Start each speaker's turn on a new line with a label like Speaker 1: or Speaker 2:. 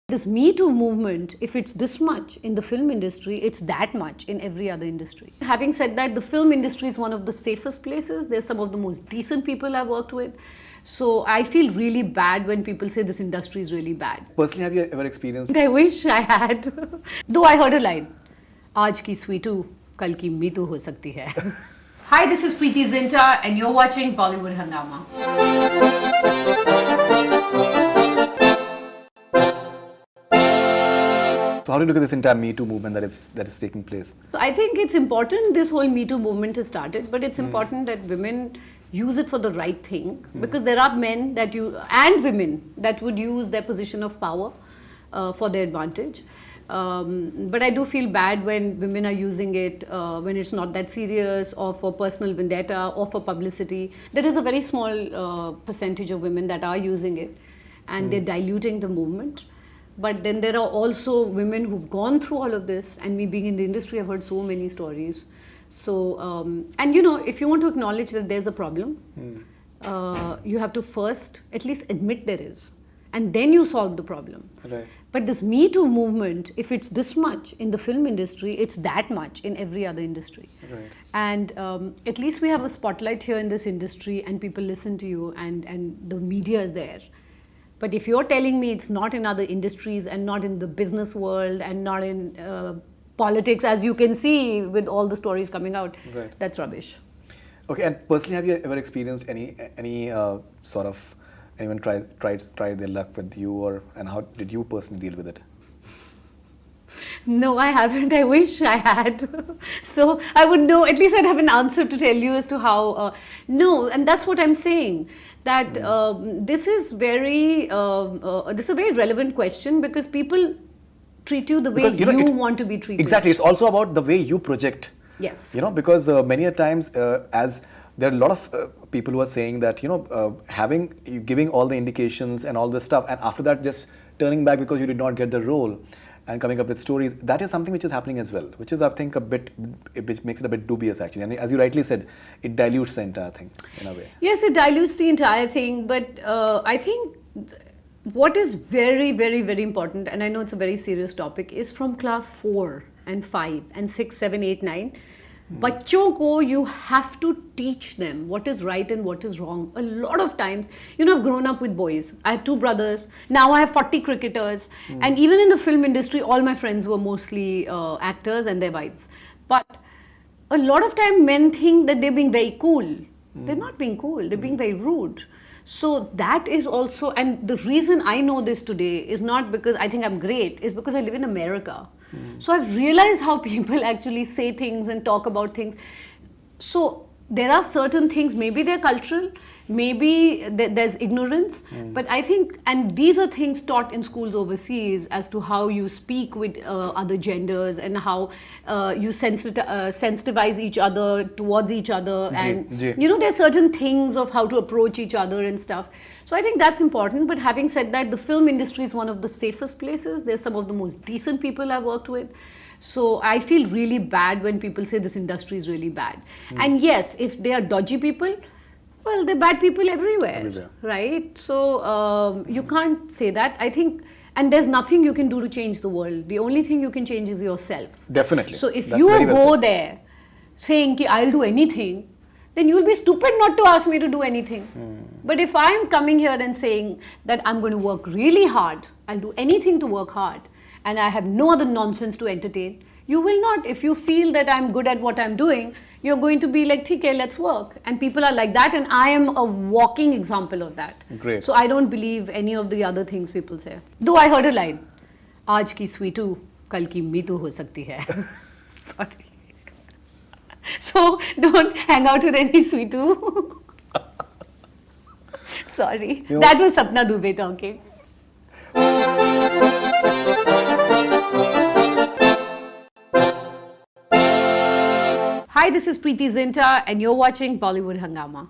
Speaker 1: This Me Too movement, if it's this much in the film industry, it's that much in every other industry. Having said that, the film industry is one of the safest places. They're some of the most decent people I've worked with. So I feel really bad when people say this industry is really bad.
Speaker 2: Personally, have you ever experienced?
Speaker 1: I wish I had. Though I heard a line, "Aaj ki sweetu, kal ki me too ho sakti hai." Hi, this is Preity Zinta and you're watching Bollywood Hungama.
Speaker 2: So how do you look at this entire Me Too movement that is taking place?
Speaker 1: So I think it's important this whole Me Too movement has started, but it's important that women use it for the right thing, because there are men and women that would use their position of power for their advantage. But I do feel bad when women are using it when it's not that serious, or for personal vendetta, or for publicity. There is a very small percentage of women that are using it, and they're diluting the movement. But then there are also women who've gone through all of this, and me being in the industry, I've heard so many stories. So, and you know, if you want to acknowledge that there's a problem, you have to first at least admit there is, and then you solve the problem.
Speaker 2: Right.
Speaker 1: But this Me Too movement, if it's this much in the film industry, it's that much in every other industry.
Speaker 2: Right.
Speaker 1: And at least we have a spotlight here in this industry, and people listen to you, and the media is there. But if you're telling me it's not in other industries, and not in the business world, and not in politics, as you can see with all the stories coming out,
Speaker 2: right,
Speaker 1: that's rubbish.
Speaker 2: Okay, and personally, have you ever experienced any sort of anyone tried their luck with you, and how did you personally deal with it?
Speaker 1: No, I haven't. I wish I had. So I would know, at least I'd have an answer to tell you as to how. No, and that's what I'm saying. That this is a very relevant question, because people treat you the way you want to be treated.
Speaker 2: Exactly. It's also about the way you project.
Speaker 1: Yes.
Speaker 2: You know, because many a times, as there are a lot of people who are saying that, you know, giving all the indications and all this stuff, and after that just turning back because you did not get the role, and coming up with stories, that is something which is happening as well, which is, I think, which makes it a bit dubious, actually. And as you rightly said, it dilutes the entire thing in a way.
Speaker 1: Yes, it dilutes the entire thing, but I think what is very, very, very important, and I know it's a very serious topic, is from class 4 and 5 and 6, 7, 8, 9. Bachon ko, you have to teach them what is right and what is wrong. A lot of times, you know, I've grown up with boys. I have 2 brothers. Now I have 40 cricketers. And even in the film industry, all my friends were mostly actors and their wives. But a lot of time men think that they're being very cool. They're not being cool. They're being very rude. So that is also, and the reason I know this today is not because I think I'm great, is because I live in America. So I've realized how people actually say things and talk about things. So there are certain things, maybe they're cultural, maybe there's ignorance, but I think, and these are things taught in schools overseas as to how you speak with other genders, and how you sensitivize each other towards each other, and you know, there's certain things of how to approach each other and stuff. So I think that's important. But having said that, the film industry is one of the safest places. They're some of the most decent people I've worked with. So I feel really bad when people say this industry is really bad. And yes, if they are dodgy people, well, they're bad people everywhere. Right? So you can't say that. I think, and there's nothing you can do to change the world. The only thing you can change is yourself.
Speaker 2: Definitely.
Speaker 1: So if you go there saying ki I'll do anything, then you'll be stupid not to ask me to do anything. But if I'm coming here and saying that I'm going to work really hard, I'll do anything to work hard, and I have no other nonsense to entertain, you will not. If you feel that I'm good at what I'm doing, you're going to be like, okay, let's work. And people are like that, and I am a walking example of that.
Speaker 2: Great.
Speaker 1: So I don't believe any of the other things people say. Though I heard a line, "Aaj ki sweetu, kal ki me too ho sakti hai." Sorry. So don't hang out with any sweetu. Sorry. You know, that was Sapna Dubey talking. Hi, this is Preity Zinta and you're watching Bollywood Hungama.